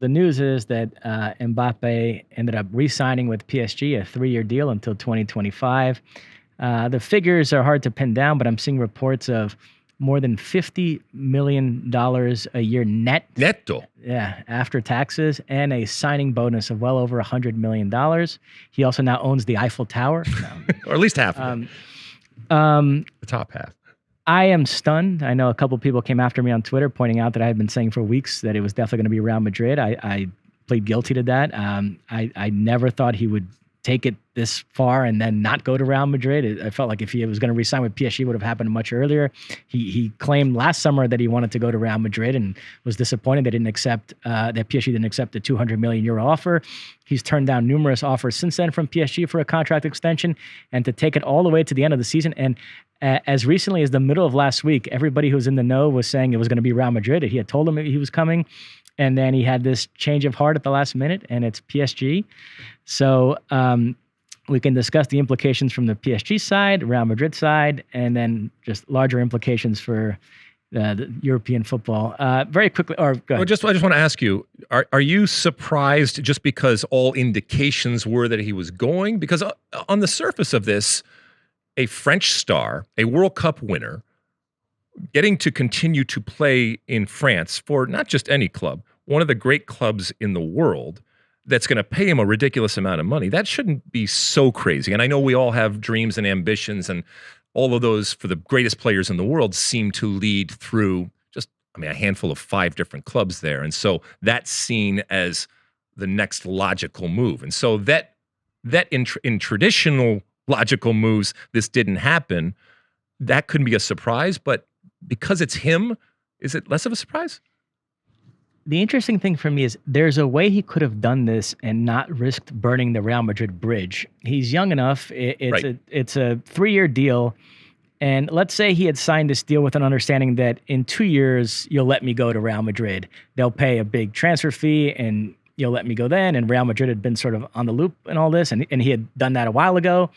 The news is that Mbappe ended up re-signing with PSG, a 3-year deal until 2025. The figures are hard to pin down, but I'm seeing reports of more than $50 million a year net. Netto. Yeah, after taxes, and a signing bonus of well over $100 million. He also now owns the Eiffel Tower. Or at least half of it. The top half. I am stunned. I know a couple people came after me on Twitter pointing out that I had been saying for weeks that it was definitely going to be Real Madrid. I plead guilty to that. I never thought he would take it this far and then not go to Real Madrid. I felt like if he was going to resign with PSG, it would have happened much earlier. He claimed last summer that he wanted to go to Real Madrid and was disappointed they didn't accept that PSG didn't accept the 200 million euro offer. He's turned down numerous offers since then from PSG for a contract extension and to take it all the way to the end of the season. And as recently as the middle of last week, everybody who was in the know was saying it was going to be Real Madrid. He had told him he was coming. And then he had this change of heart at the last minute, and it's PSG. So we can discuss the implications from the PSG side, Real Madrid side, and then just larger implications for the European football. Very quickly, or go ahead. I just want to ask you, are you surprised just because all indications were that he was going? Because on the surface of this, a French star, a World Cup winner, getting to continue to play in France for not just any club, one of the great clubs in the world that's going to pay him a ridiculous amount of money, that shouldn't be so crazy. And I know we all have dreams and ambitions, and all of those for the greatest players in the world seem to lead through just, a handful of 5 different clubs there. And so that's seen as the next logical move. And so that in traditional logical moves, this didn't happen. That couldn't be a surprise, but because it's him, is it less of a surprise? The interesting thing for me is there's a way he could have done this and not risked burning the Real Madrid bridge. He's young enough. It's a 3-year deal. And let's say he had signed this deal with an understanding that in 2 years, you'll let me go to Real Madrid. They'll pay a big transfer fee and you'll let me go then. And Real Madrid had been sort of on the loop and all this. And he had done that a while ago.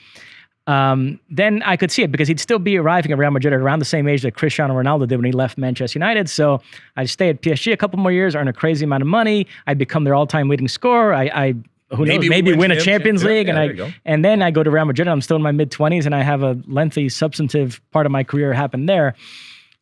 Then I could see it because he'd still be arriving at Real Madrid at around the same age that Cristiano Ronaldo did when he left Manchester United. So I'd stay at PSG a couple more years, earn a crazy amount of money. I'd become their all-time leading scorer. Who knows, maybe win a Champions League. And then I go to Real Madrid. I'm still in my mid-20s and I have a lengthy, substantive part of my career happen there.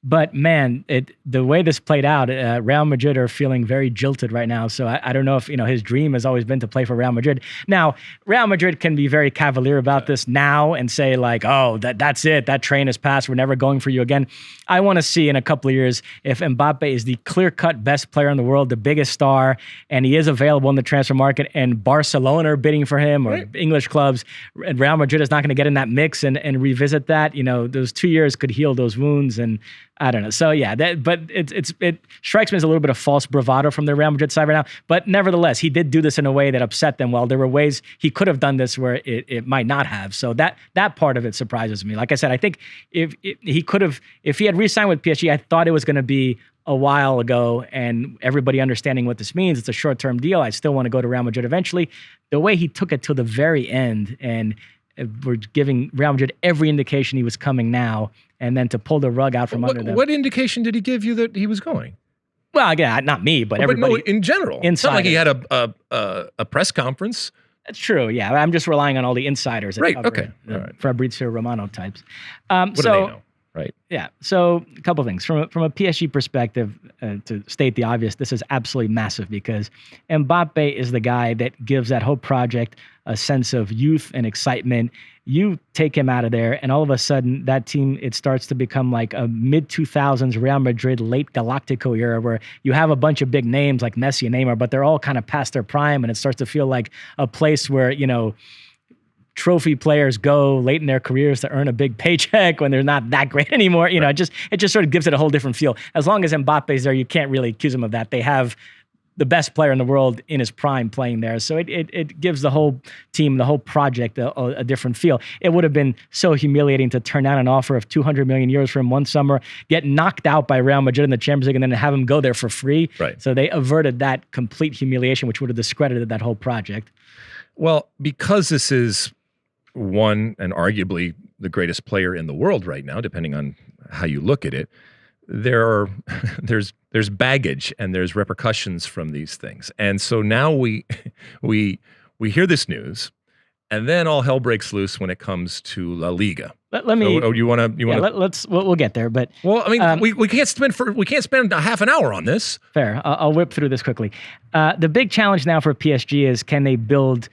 But man, the way this played out, Real Madrid are feeling very jilted right now. So I don't know if his dream has always been to play for Real Madrid. Now, Real Madrid can be very cavalier about this now and say like, oh, that's it, that train has passed, we're never going for you again. I want to see in a couple of years if Mbappe is the clear-cut best player in the world, the biggest star, and he is available in the transfer market, and Barcelona are bidding for him or English clubs, and Real Madrid is not going to get in that mix and revisit that. Those 2 years could heal those wounds, and I don't know. So yeah, but it strikes me as a little bit of false bravado from the Real Madrid side right now. But nevertheless, he did do this in a way that upset them. While there were ways he could have done this where it might not have. So that part of it surprises me. Like I said, I think if he had re-signed with PSG, I thought it was going to be a while ago, and everybody understanding what this means. It's a short-term deal. I still want to go to Real Madrid eventually. The way he took it till the very end, and we're giving Real Madrid every indication he was coming now, and then to pull the rug out from under them. What indication did he give you that he was going? Well, again, not me, but everybody. But no, in general. It's not like he had a press conference. That's true, yeah. I'm just relying on all the insiders. Right, okay. All right. Fabrizio Romano types. What do they know? Right. Yeah. So a couple of things from a PSG perspective, to state the obvious, this is absolutely massive because Mbappe is the guy that gives that whole project a sense of youth and excitement. You take him out of there, and all of a sudden, that team, it starts to become like a mid-2000s Real Madrid late Galactico era where you have a bunch of big names like Messi and Neymar, but they're all kind of past their prime, and it starts to feel like a place where, trophy players go late in their careers to earn a big paycheck when they're not that great anymore. It just sort of gives it a whole different feel. As long as Mbappe's there, you can't really accuse him of that. They have the best player in the world in his prime playing there. So it gives the whole team, the whole project a different feel. It would have been so humiliating to turn down an offer of 200 million euros for him one summer, get knocked out by Real Madrid in the Champions League, and then have him go there for free. Right. So they averted that complete humiliation, which would have discredited that whole project. Well, because this is one and arguably the greatest player in the world right now, depending on how you look at it, there's there's baggage and there's repercussions from these things. And so now we hear this news, and then all hell breaks loose when it comes to La Liga. Let me. So, you want to? Let's. We'll get there. But well, I mean, we can't spend a half an hour on this. Fair. I'll whip through this quickly. The big challenge now for PSG is, can they build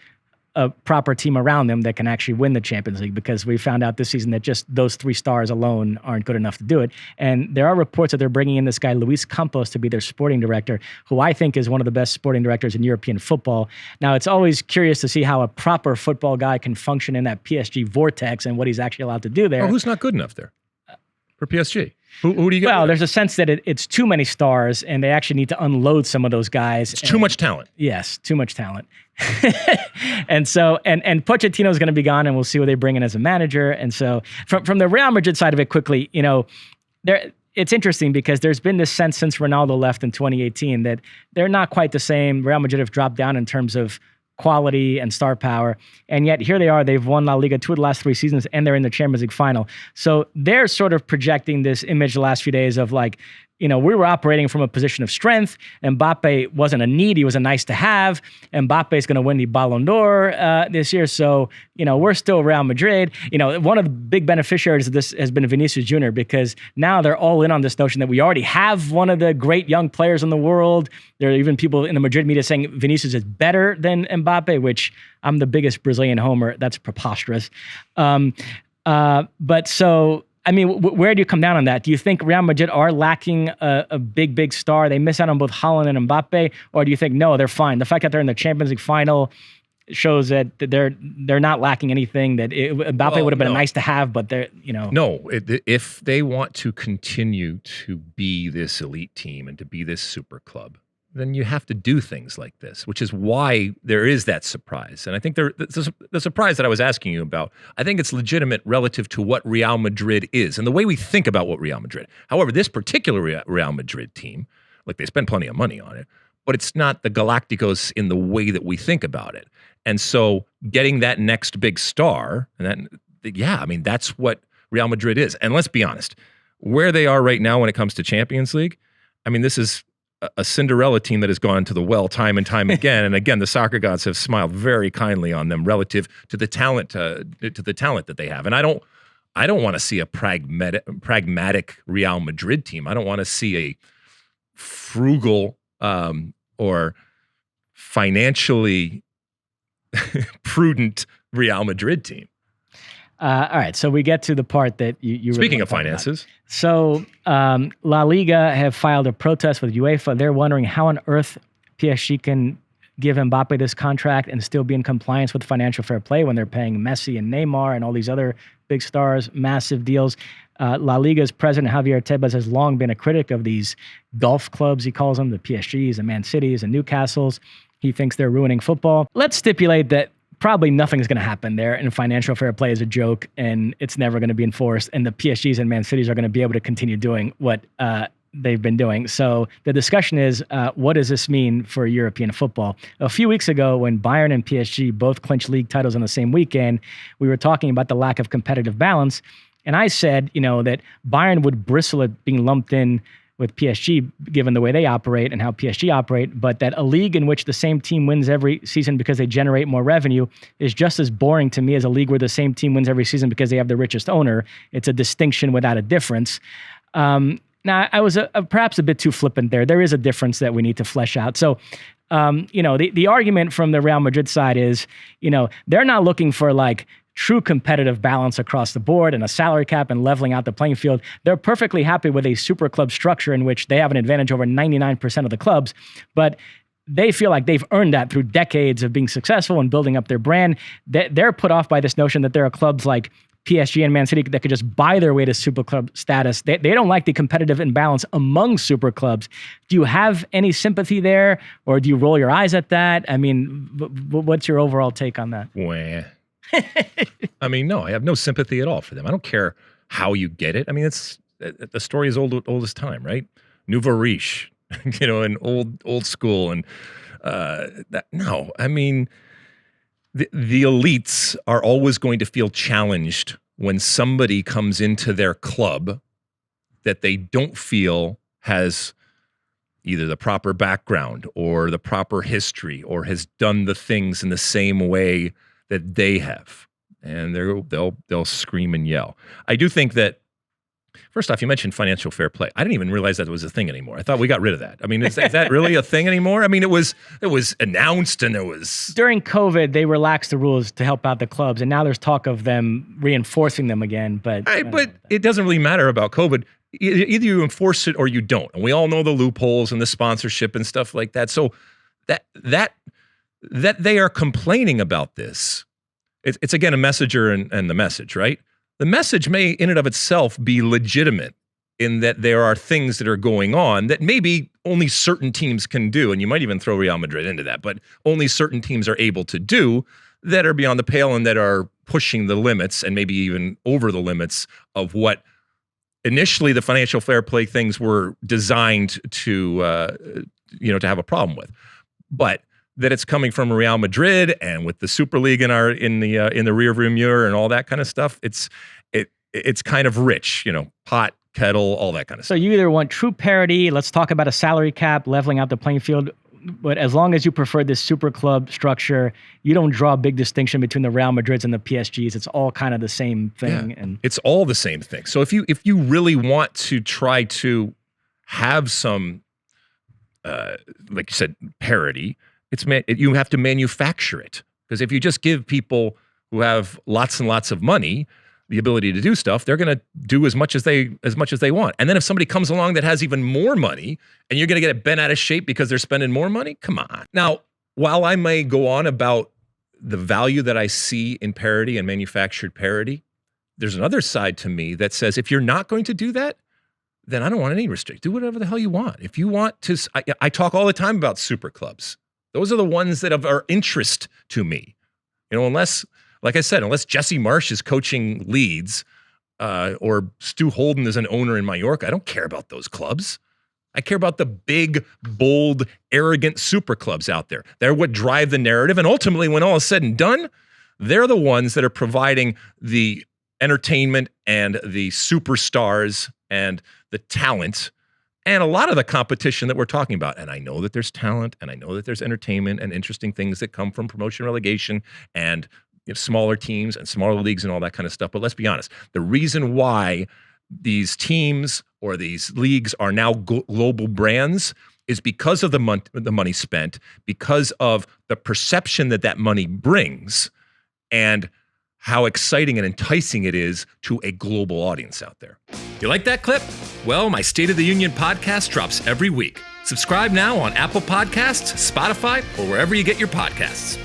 a proper team around them that can actually win the Champions League? Because we found out this season that just those 3 stars alone aren't good enough to do it. And there are reports that they're bringing in this guy, Luis Campos, to be their sporting director, who I think is one of the best sporting directors in European football. Now, it's always curious to see how a proper football guy can function in that PSG vortex and what he's actually allowed to do there. Oh, who's not good enough there for PSG? Who do you get? Well, there's a sense that it's too many stars, and they actually need to unload some of those guys. It's too much talent. Yes, too much talent. And so, and Pochettino is going to be gone, and we'll see what they bring in as a manager. And so, from the Real Madrid side of it, quickly, it's interesting because there's been this sense since Ronaldo left in 2018 that they're not quite the same. Real Madrid have dropped down in terms of quality and star power, and yet here they are. They've won La Liga 2 of the last 3 seasons, and they're in the Champions League final. So they're sort of projecting this image the last few days of like, we were operating from a position of strength. Mbappe wasn't a need; he was a nice to have. Mbappe is going to win the Ballon d'Or this year, so we're still Real Madrid. One of the big beneficiaries of this has been Vinicius Jr. because now they're all in on this notion that we already have one of the great young players in the world. There are even people in the Madrid media saying Vinicius is better than Mbappe, which I'm the biggest Brazilian homer. That's preposterous. But so. I mean, where do you come down on that? Do you think Real Madrid are lacking a big star? They miss out on both Haaland and Mbappe, or do you think no, they're fine? The fact that they're in the Champions League final shows that they're not lacking anything. That Mbappe would have been nice to have, but they're No, if they want to continue to be this elite team and to be this super club, then you have to do things like this, which is why there is that surprise. And I think the surprise that I was asking you about, I think it's legitimate relative to what Real Madrid is and the way we think about what Real Madrid. However, this particular Real Madrid team, like they spend plenty of money on it, but it's not the Galacticos in the way that we think about it. And so getting that next big star, and that's what Real Madrid is. And let's be honest, where they are right now when it comes to Champions League, I mean, this is a Cinderella team that has gone to the well time and time again. And again, the soccer gods have smiled very kindly on them relative to the talent that they have. And I don't want to see a pragmatic Real Madrid team. I don't want to see a frugal or financially prudent Real Madrid team. All right, so we get to the part that you Speaking really of finances. about. So La Liga have filed a protest with UEFA. They're wondering how on earth PSG can give Mbappe this contract and still be in compliance with financial fair play when they're paying Messi and Neymar and all these other big stars, massive deals. La Liga's president, Javier Tebas, has long been a critic of these golf clubs, he calls them, the PSGs and Man Cities and Newcastles. He thinks they're ruining football. Let's stipulate that probably nothing's going to happen there, and financial fair play is a joke, and it's never going to be enforced, and the PSGs and Man Cities are going to be able to continue doing what they've been doing. So the discussion is, what does this mean for European football? A few weeks ago, when Bayern and PSG both clinched league titles on the same weekend, we were talking about the lack of competitive balance, and I said, that Bayern would bristle at being lumped in with PSG, given the way they operate and how PSG operate, but that a league in which the same team wins every season because they generate more revenue is just as boring to me as a league where the same team wins every season because they have the richest owner. It's a distinction without a difference. Now, I was perhaps a bit too flippant there. There is a difference that we need to flesh out. So, the argument from the Real Madrid side is, they're not looking for like true competitive balance across the board and a salary cap and leveling out the playing field. They're perfectly happy with a super club structure in which they have an advantage over 99% of the clubs, but they feel like they've earned that through decades of being successful and building up their brand. They're put off by this notion that there are clubs like PSG and Man City that could just buy their way to super club status. They don't like the competitive imbalance among super clubs. Do you have any sympathy there, or do you roll your eyes at that? I mean, what's your overall take on that? Wah. I mean, no, I have no sympathy at all for them. I don't care how you get it. I mean, the story is old as time, right? Nouveau riche, and old school, and no. I mean, the elites are always going to feel challenged when somebody comes into their club that they don't feel has either the proper background or the proper history or has done the things in the same way that they have. And they'll scream and yell. I do think that, first off, you mentioned financial fair play. I didn't even realize that was a thing anymore. I thought we got rid of that. I mean, is that really a thing anymore? I mean, it was announced and it was... During COVID, they relaxed the rules to help out the clubs, and now there's talk of them reinforcing them again. But it doesn't really matter about COVID. Either you enforce it or you don't. And we all know the loopholes and the sponsorship and stuff like that. So that they are complaining about this, it's again a messenger and the message, right? The message may in and of itself be legitimate in that there are things that are going on that maybe only certain teams can do. And you might even throw Real Madrid into that, but only certain teams are able to do that are beyond the pale and that are pushing the limits and maybe even over the limits of what initially the financial fair play things were designed to have a problem with. But that it's coming from Real Madrid and with the Super League in the rearview mirror and all that kind of stuff, it's kind of rich, pot, kettle, all that kind of stuff. So you either want true parity, let's talk about a salary cap, leveling out the playing field, but as long as you prefer this super club structure, you don't draw a big distinction between the Real Madrids and the PSGs. It's all kind of the same thing. Yeah, and it's all the same thing. So if you really want to try to have some, like you said, parity, you have to manufacture it. Because if you just give people who have lots and lots of money the ability to do stuff, they're going to do as much as they want. And then if somebody comes along that has even more money and you're going to get it bent out of shape because they're spending more money, come on. Now, while I may go on about the value that I see in parity and manufactured parity, there's another side to me that says if you're not going to do that, then I don't want any restrict. Do whatever the hell you want. If you want to, I talk all the time about super clubs. Those are the ones that are interest to me. Unless, like I said, unless Jesse Marsh is coaching Leeds or Stu Holden is an owner in Mallorca, I don't care about those clubs. I care about the big, bold, arrogant super clubs out there. They're what drive the narrative. And ultimately, when all is said and done, they're the ones that are providing the entertainment and the superstars and the talent and a lot of the competition that we're talking about. And I know that there's talent and I know that there's entertainment and interesting things that come from promotion, relegation, and smaller teams and smaller leagues and all that kind of stuff. But let's be honest, the reason why these teams or these leagues are now global brands is because of the money spent, because of the perception that money brings, and how exciting and enticing it is to a global audience out there. You like that clip? Well, my State of the Union podcast drops every week. Subscribe now on Apple Podcasts, Spotify, or wherever you get your podcasts.